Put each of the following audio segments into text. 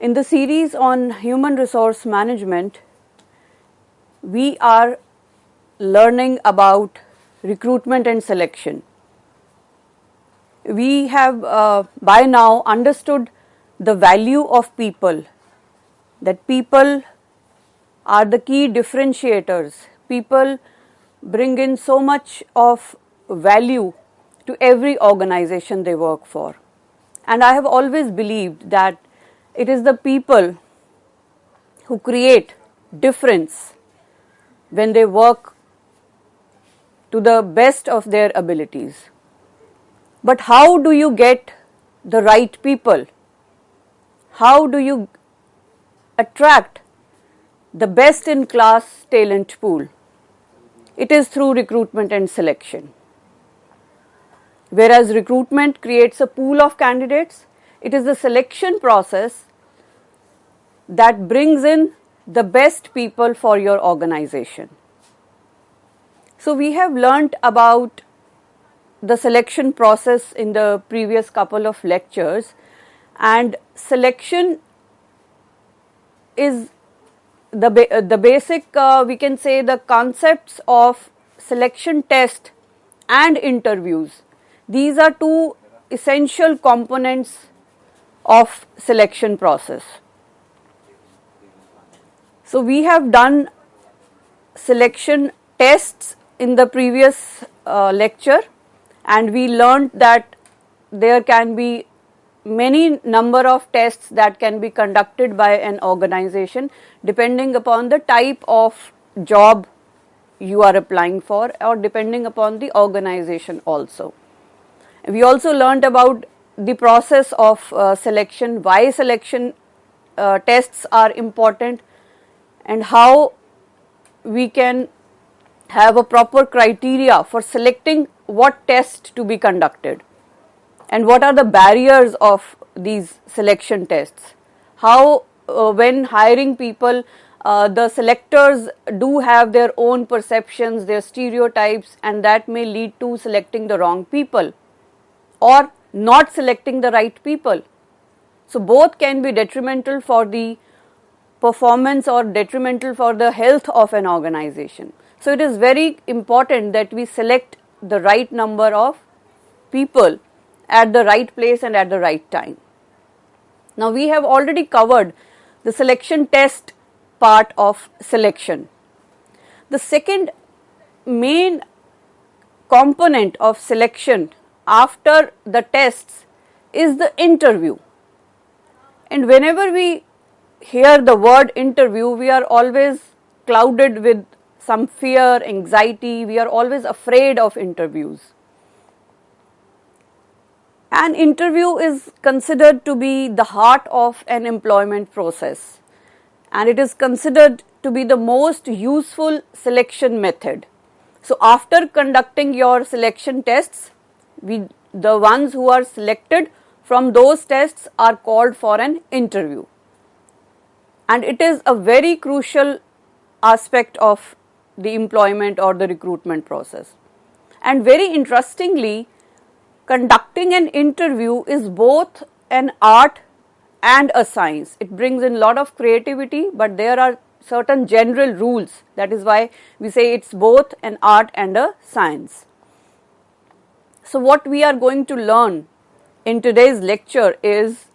In the series on human resource management, we are learning about recruitment and selection. We have by now understood the value of people, that people are the key differentiators. People bring in so much of value to every organization they work for. And I have always believed that it is the people who create difference when they work to the best of their abilities. But how do you get the right people? How do you attract the best in class talent pool? It is through recruitment and selection. Whereas recruitment creates a pool of candidates, it is the selection process that brings in the best people for your organization. So we have learnt about the selection process in the previous couple of lectures, and selection is the basic, we can say, the concepts of selection test and interviews. These are two essential components of selection process. So we have done selection tests in the previous lecture, and we learned that there can be many number of tests that can be conducted by an organization depending upon the type of job you are applying for, or depending upon the organization also. We also learned about the process of selection, why selection tests are important, and how we can have a proper criteria for selecting what test to be conducted, and what are the barriers of these selection tests. How when hiring people, the selectors do have their own perceptions, their stereotypes, and that may lead to selecting the wrong people or not selecting the right people. So both can be detrimental for the performance or detrimental for the health of an organization. So it is very important that we select the right number of people at the right place and at the right time. Now we have already covered the selection test part of selection. The second main component of selection after the tests is the interview. And whenever we hear the word interview, we are always clouded with some fear, anxiety. We are always afraid of interviews. An interview is considered to be the heart of an employment process, and it is considered to be the most useful selection method. So after conducting your selection tests, the ones who are selected from those tests are called for an interview. And it is a very crucial aspect of the employment or the recruitment process. And very interestingly, conducting an interview is both an art and a science. It brings in a lot of creativity, but there are certain general rules. That is why we say it's both an art and a science. So what we are going to learn in today's lecture is,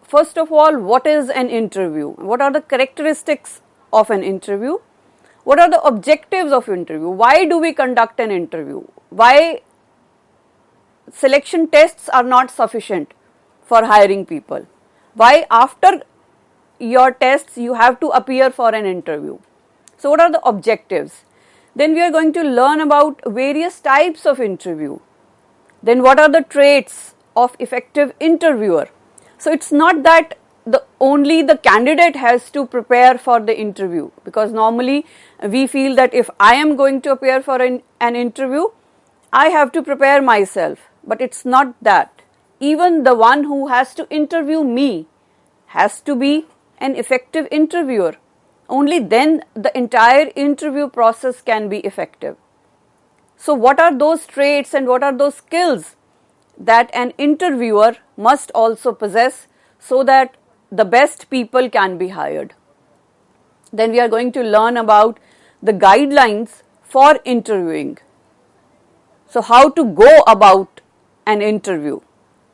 first of all, what is an interview? What are the characteristics of an interview? What are the objectives of interview? Why do we conduct an interview? Why selection tests are not sufficient for hiring people? Why after your tests you have to appear for an interview? So what are the objectives? Then we are going to learn about various types of interview. Then what are the traits of effective interviewer? So it's not that only the candidate has to prepare for the interview, because normally we feel that if I am going to appear for an interview, I have to prepare myself. But it's not that. Even the one who has to interview me has to be an effective interviewer. Only then the entire interview process can be effective. So what are those traits and what are those skills that an interviewer must also possess, so that the best people can be hired. Then we are going to learn about the guidelines for interviewing. So how to go about an interview.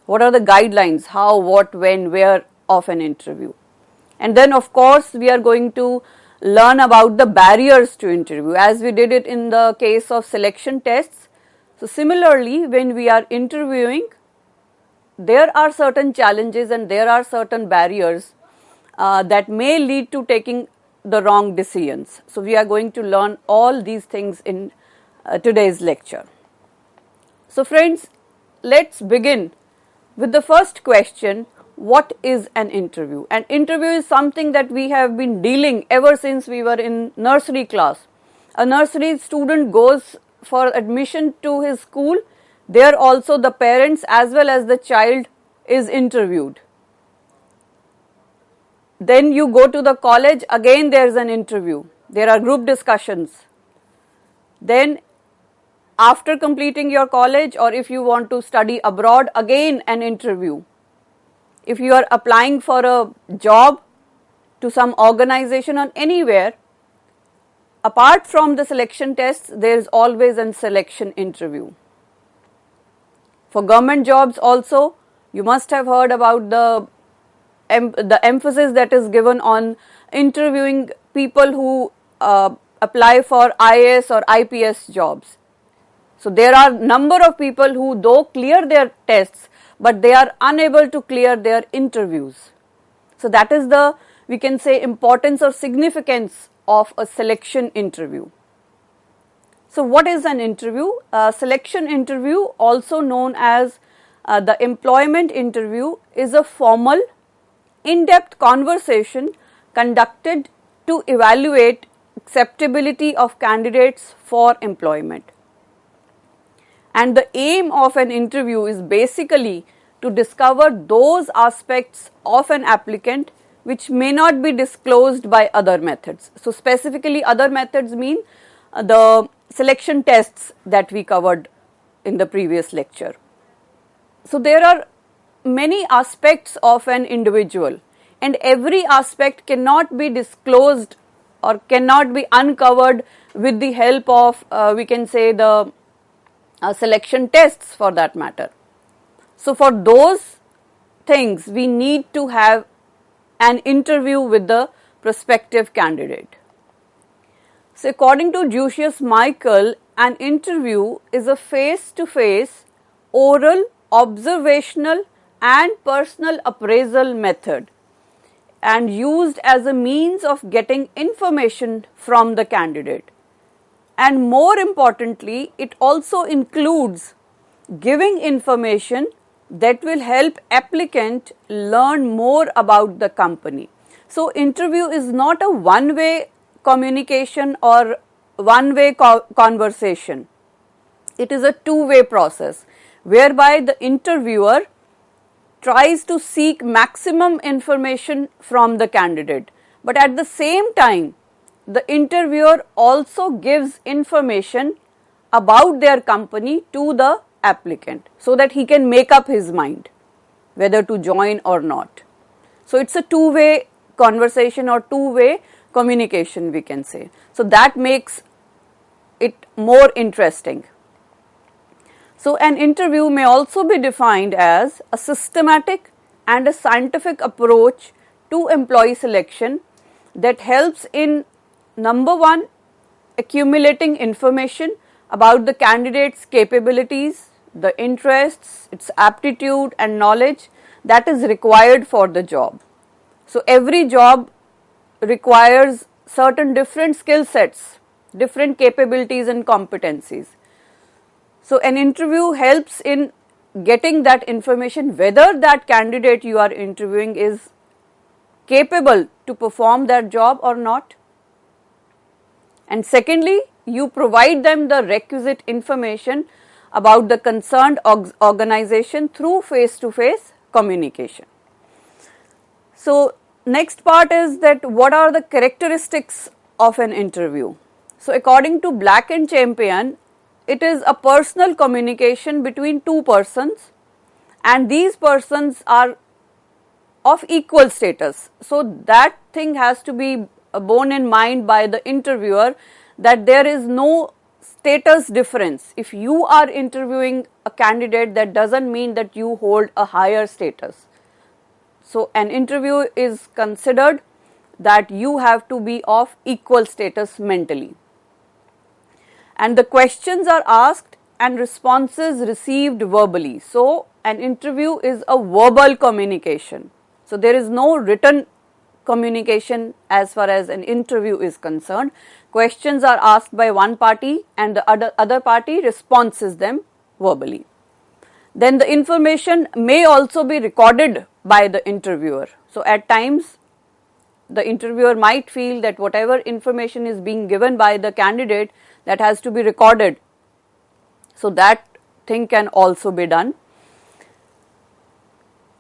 What are the guidelines, how, what, when, where of an interview. And then of course we are going to learn about the barriers to interview as we did it in the case of selection tests. So similarly, when we are interviewing, there are certain challenges and there are certain barriers that may lead to taking the wrong decisions. So we are going to learn all these things in today's lecture. So friends, let's begin with the first question. What is an interview? An interview is something that we have been dealing ever since we were in nursery class. A nursery student goes for admission to his school. There also the parents as well as the child is interviewed. Then you go to the college, again there is an interview. There are group discussions. Then after completing your college, or if you want to study abroad, again an interview. If you are applying for a job to some organization or anywhere, apart from the selection tests, there is always a selection interview. For government jobs also, you must have heard about the emphasis that is given on interviewing people who apply for IAS or IPS jobs. So there are number of people who though clear their tests, but they are unable to clear their interviews. So that is the, we can say, importance or significance of a selection interview. So what is an interview? A selection interview, also known as the employment interview, is a formal, in-depth conversation conducted to evaluate acceptability of candidates for employment. And the aim of an interview is basically to discover those aspects of an applicant which may not be disclosed by other methods. So specifically other methods mean the selection tests that we covered in the previous lecture. So there are many aspects of an individual, and every aspect cannot be disclosed or cannot be uncovered with the help of we can say the selection tests for that matter. So for those things we need to have an interview with the prospective candidate. So according to Julius Michael, an interview is a face-to-face, oral, observational and personal appraisal method, and used as a means of getting information from the candidate. And more importantly, it also includes giving information that will help applicant learn more about the company. So interview is not a one-way communication or one-way conversation. It is a two-way process whereby the interviewer tries to seek maximum information from the candidate, but at the same time the interviewer also gives information about their company to the applicant so that he can make up his mind whether to join or not. So it's a two-way conversation or two-way communication, we can say. So that makes it more interesting. So an interview may also be defined as a systematic and a scientific approach to employee selection that helps in, number one, accumulating information about the candidate's capabilities, the interests, its aptitude and knowledge that is required for the job. So every job requires certain different skill sets, different capabilities and competencies. So an interview helps in getting that information whether that candidate you are interviewing is capable to perform that job or not. And secondly, you provide them the requisite information about the concerned organization through face-to-face communication. So next part is that what are the characteristics of an interview. So according to Black and Champion, it is a personal communication between two persons, and these persons are of equal status. So that thing has to be borne in mind by the interviewer, that there is no status difference. If you are interviewing a candidate, that doesn't mean that you hold a higher status. So an interview is considered that you have to be of equal status mentally. And the questions are asked and responses received verbally. So an interview is a verbal communication. So there is no written communication as far as an interview is concerned. Questions are asked by one party and the other party responses them verbally. Then the information may also be recorded by the interviewer. So at times the interviewer might feel that whatever information is being given by the candidate, that has to be recorded. So that thing can also be done.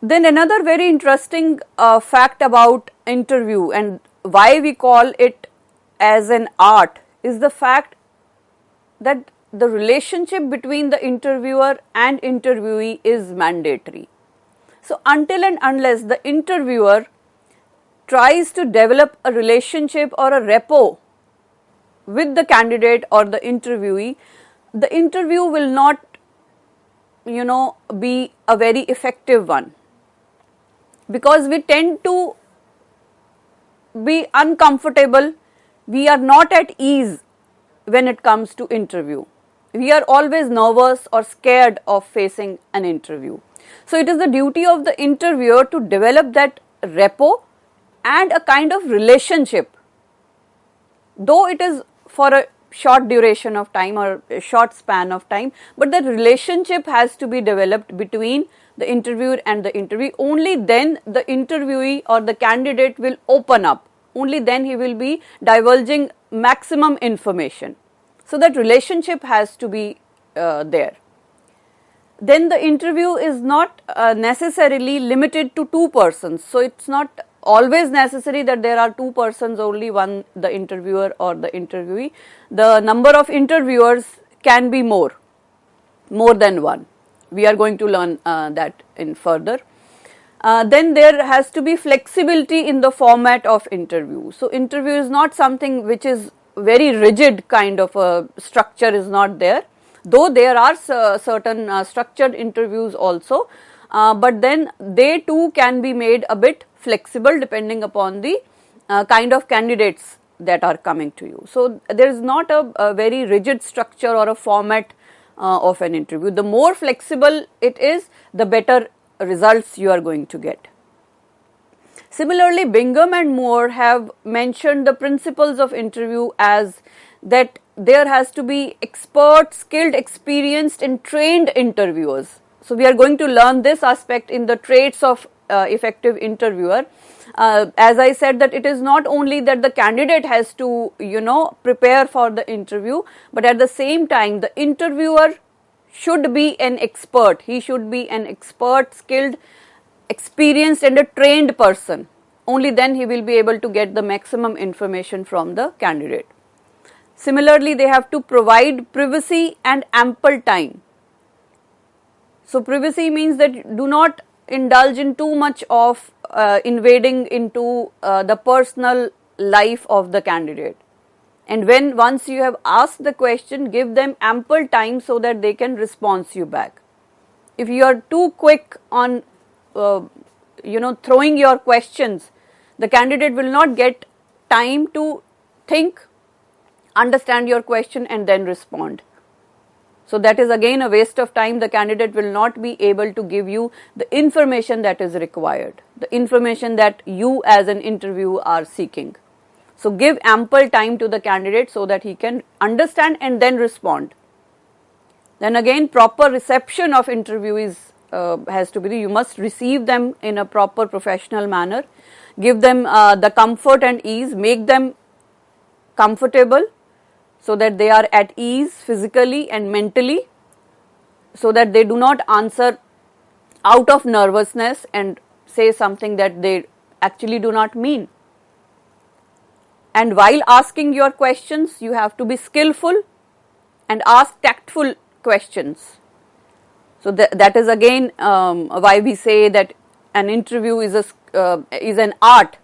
Then another very interesting fact about interview and why we call it as an art is the fact that the relationship between the interviewer and interviewee is mandatory. So until and unless the interviewer tries to develop a relationship or a rapport with the candidate or the interviewee, the interview will not, be a very effective one, because we tend to be uncomfortable. We are not at ease when it comes to interview. We are always nervous or scared of facing an interview. So it is the duty of the interviewer to develop that rapport and a kind of relationship, though it is for a short duration of time or a short span of time, but the relationship has to be developed between the interviewer and the interviewee. Only then the interviewee or the candidate will open up. Only then he will be divulging maximum information. So that relationship has to be there. Then the interview is not necessarily limited to two persons. So it's not always necessary that there are two persons only, one the interviewer or the interviewee. The number of interviewers can be more than one. We are going to learn that in further. Then there has to be flexibility in the format of interview. So interview is not something which is very rigid kind of a structure is not there, though there are certain structured interviews also, but then they too can be made a bit flexible depending upon the kind of candidates that are coming to you. So there is not a very rigid structure or a format of an interview. The more flexible it is, the better results you are going to get. Similarly, Bingham and Moore have mentioned the principles of interview as that there has to be expert, skilled, experienced and trained interviewers. So we are going to learn this aspect in the traits of effective interviewer. As I said, that it is not only that the candidate has to, prepare for the interview, but at the same time the interviewer should be an expert. He should be an expert, skilled, experienced and a trained person. Only then he will be able to get the maximum information from the candidate. Similarly, they have to provide privacy and ample time. So privacy means that do not indulge in too much of invading into the personal life of the candidate. And once you have asked the question, give them ample time so that they can respond you back. If you are too quick on throwing your questions, the candidate will not get time to think, understand your question and then respond. So that is again a waste of time. The candidate will not be able to give you the information that is required, the information that you as an interviewer are seeking. So give ample time to the candidate so that he can understand and then respond. Then again, proper reception of interviewees has to be, you must receive them in a proper professional manner, give them the comfort and ease, make them comfortable so that they are at ease physically and mentally, so that they do not answer out of nervousness and say something that they actually do not mean. And while asking your questions, you have to be skillful and ask tactful questions. So that is again why we say that an interview is is an art.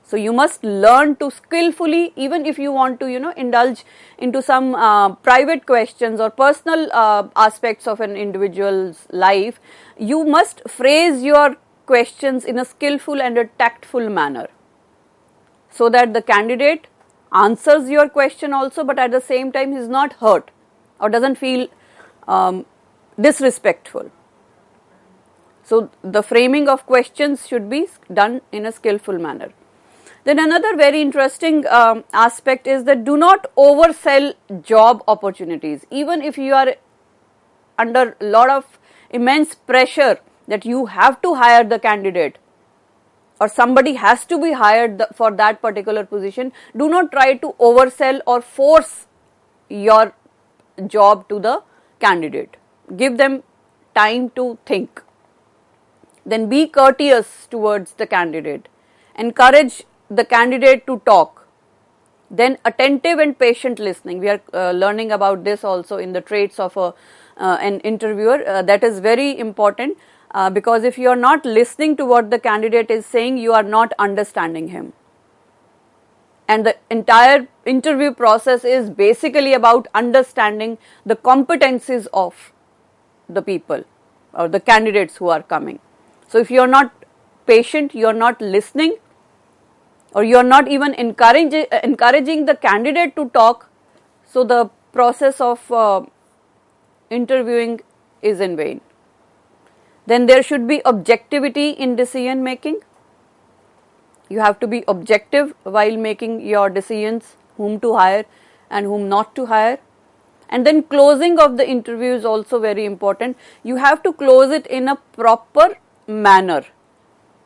So you must learn to skillfully, even if you want to, indulge into some private questions or personal aspects of an individual's life, you must phrase your questions in a skillful and a tactful manner, so that the candidate answers your question also, but at the same time he is not hurt or doesn't feel disrespectful. So the framing of questions should be done in a skillful manner. Then another very interesting aspect is that do not oversell job opportunities. Even if you are under a lot of immense pressure that you have to hire the candidate or somebody has to be hired for that particular position, do not try to oversell or force your job to the candidate. Give them time to think. Then be courteous towards the candidate. Encourage the candidate to talk. Then attentive and patient listening. We are learning about this also in the traits of an interviewer. That is very important because if you are not listening to what the candidate is saying, you are not understanding him. And the entire interview process is basically about understanding the competencies of the people or the candidates who are coming. So if you are not patient, you are not listening, or you are not even encouraging the candidate to talk, so the process of interviewing is in vain. Then there should be objectivity in decision making. You have to be objective while making your decisions, whom to hire and whom not to hire. And then closing of the interview is also very important. You have to close it in a proper manner.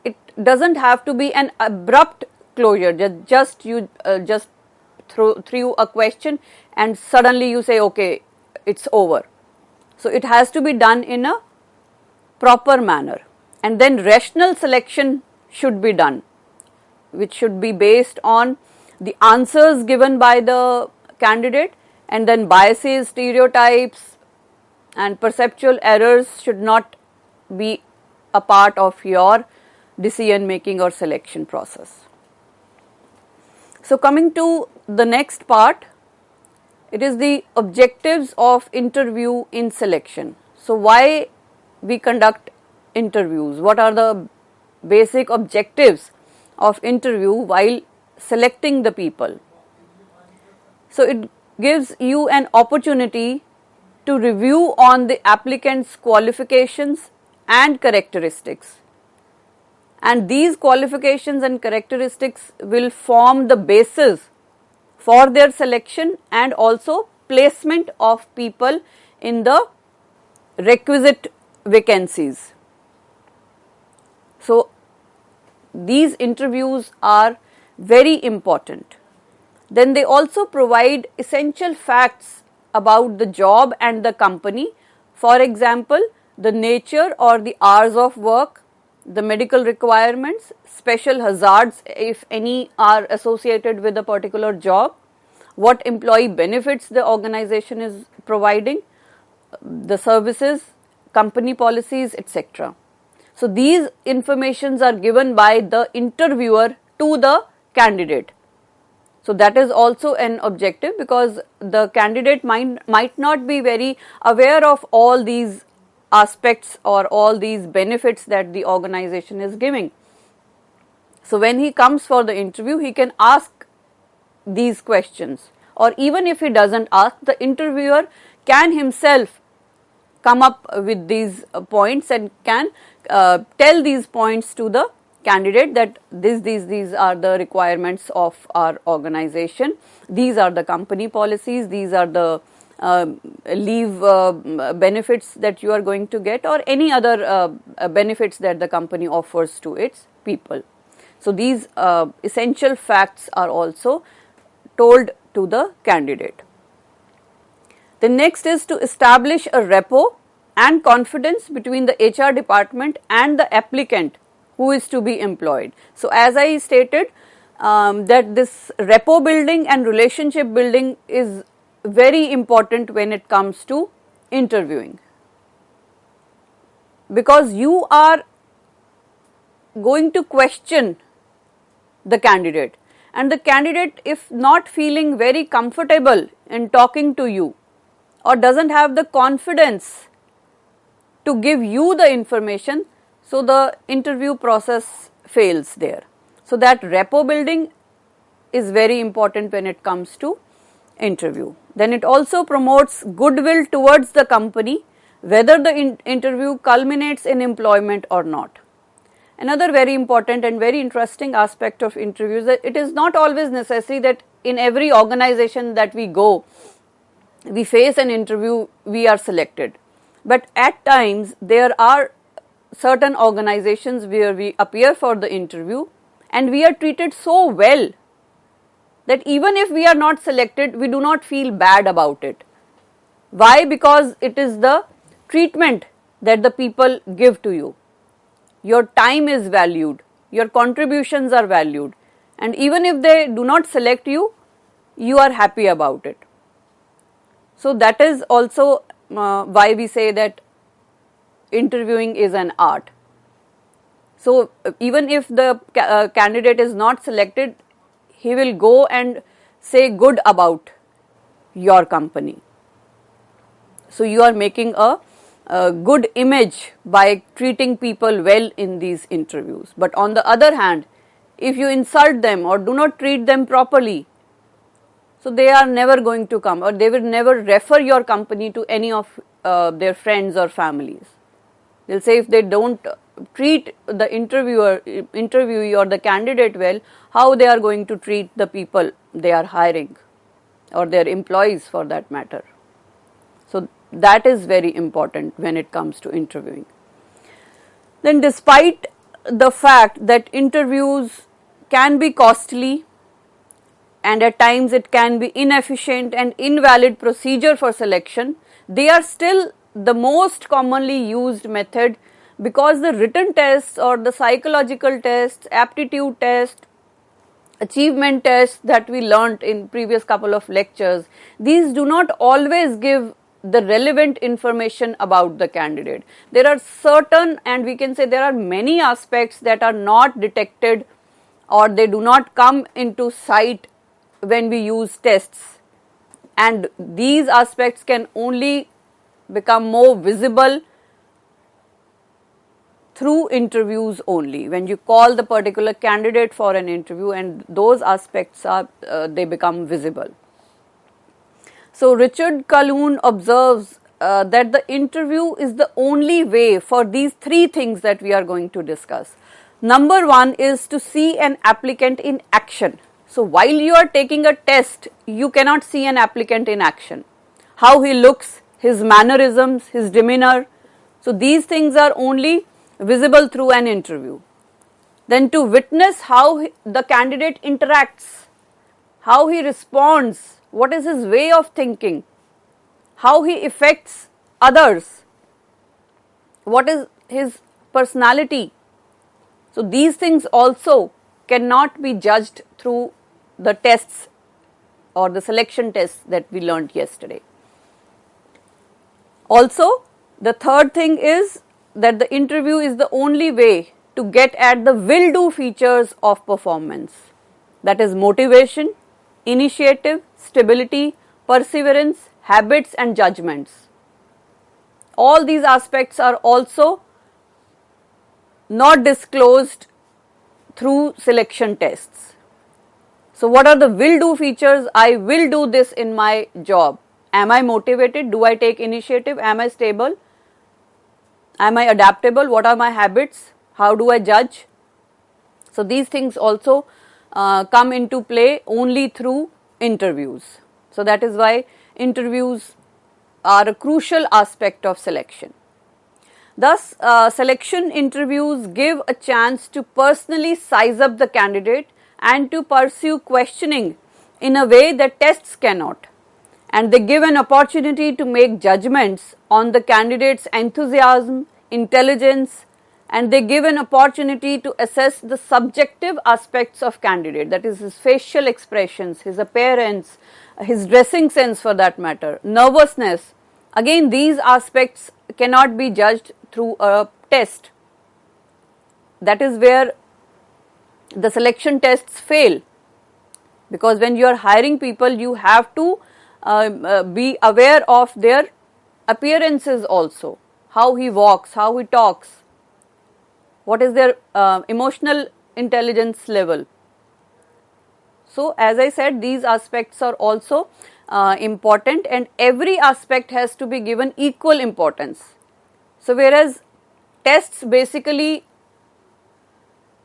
It doesn't have to be an abrupt closure. Just threw a question and suddenly you say, okay, it's over. So it has to be done in a proper manner. And then rational selection should be done, which should be based on the answers given by the candidate, and then biases, stereotypes and perceptual errors should not be a part of your decision making or selection process. So coming to the next part, it is the objectives of interview in selection. So why we conduct interviews? What are the basic objectives of interview while selecting the people? So it gives you an opportunity to review on the applicant's qualifications and characteristics. And these qualifications and characteristics will form the basis for their selection and also placement of people in the requisite vacancies. So these interviews are very important. Then they also provide essential facts about the job and the company. For example, the nature or the hours of work, the medical requirements, special hazards if any are associated with a particular job, what employee benefits the organization is providing, the services, company policies, etc. So these informations are given by the interviewer to the candidate. So that is also an objective, because the candidate might not be very aware of all these aspects or all these benefits that the organization is giving. So when he comes for the interview, he can ask these questions, or even if he doesn't ask, the interviewer can himself come up with these points and can tell these points to the candidate that these are the requirements of our organization, these are the company policies, these are the leave benefits that you are going to get, or any other benefits that the company offers to its people. So these essential facts are also told to the candidate. The next is to establish a rapport and confidence between the HR department and the applicant who is to be employed. So as I stated, that this rapport building and relationship building is very important when it comes to interviewing, because you are going to question the candidate, and the candidate, if not feeling very comfortable in talking to you or doesn't have the confidence to give you the information, so the interview process fails there. So that rapport building is very important when it comes to interview. Then it also promotes goodwill towards the company, whether the interview culminates in employment or not. Another very important and very interesting aspect of interviews is that it is not always necessary that in every organization that we go, we face an interview, we are selected. But at times there are certain organizations where we appear for the interview and we are treated so well that even if we are not selected, we do not feel bad about it. Why? Because it is the treatment that the people give to you. Your time is valued, your contributions are valued, and even if they do not select you, you are happy about it. So that is also why we say that interviewing is an art. So even if the candidate is not selected, he will go and say good about your company. So you are making a good image by treating people well in these interviews. But on the other hand, if you insult them or do not treat them properly, so they are never going to come, or they will never refer your company to any of their friends or families. They'll say if they don't treat the interviewee or the candidate well, how they are going to treat the people they are hiring or their employees for that matter. So that is very important when it comes to interviewing. Then despite the fact that interviews can be costly and at times it can be inefficient and invalid procedure for selection, they are still the most commonly used method, because the written tests or the psychological tests, aptitude test, achievement tests that we learnt in previous couple of lectures, these do not always give the relevant information about the candidate. There are certain, and we can say there are many aspects that are not detected or they do not come into sight when we use tests, and these aspects can only become more visible through interviews only, when you call the particular candidate for an interview and those aspects are they become visible. So Richard Calhoun observes that the interview is the only way for these three things that we are going to discuss. Number one is to see an applicant in action. So while you are taking a test, you cannot see an applicant in action. How he looks, his mannerisms, his demeanor. So these things are only visible through an interview. Then to witness how the candidate interacts, how he responds, what is his way of thinking, how he affects others, what is his personality. So these things also cannot be judged through the tests or the selection tests that we learned yesterday. Also, the third thing is that the interview is the only way to get at the will-do features of performance, that is motivation, initiative, stability, perseverance, habits and judgments. All these aspects are also not disclosed through selection tests. So what are the will-do features? I will do this in my job. Am I motivated? Do I take initiative? Am I stable? Am I adaptable? What are my habits? How do I judge? So these things also come into play only through interviews. So that is why interviews are a crucial aspect of selection. Thus, selection interviews give a chance to personally size up the candidate and to pursue questioning in a way that tests cannot. And they give an opportunity to make judgments on the candidate's enthusiasm, intelligence, and they give an opportunity to assess the subjective aspects of candidate, that is his facial expressions, his appearance, his dressing sense for that matter, nervousness. Again, these aspects cannot be judged through a test. that is where the selection tests fail, because when you are hiring people, you have to be aware of their appearances also, how he walks, how he talks, what is their emotional intelligence level. So, as I said, these aspects are also important, and every aspect has to be given equal importance. So, whereas tests basically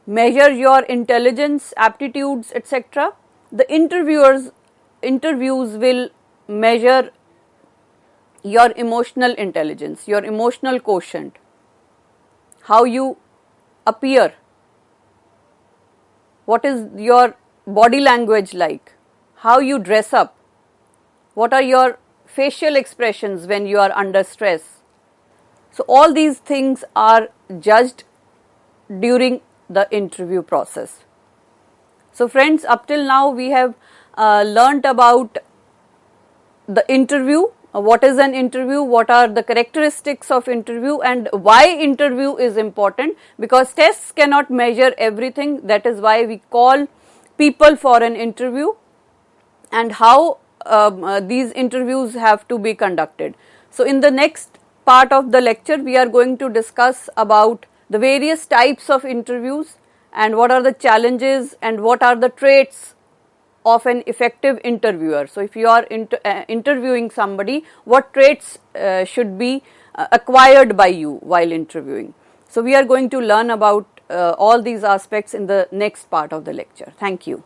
measure your intelligence, aptitudes, etc., the interviews will measure your emotional intelligence, your emotional quotient, how you appear, what is your body language like, how you dress up, what are your facial expressions when you are under stress. So, all these things are judged during the interview process. So, friends, up till now we have learnt about the interview, what is an interview, what are the characteristics of interview, and why interview is important, because tests cannot measure everything. That is why we call people for an interview, and how these interviews have to be conducted. So, in the next part of the lecture, we are going to discuss about the various types of interviews and what are the challenges and what are the traits of an effective interviewer. So, if you are interviewing somebody, what traits should be acquired by you while interviewing. So, we are going to learn about all these aspects in the next part of the lecture. Thank you.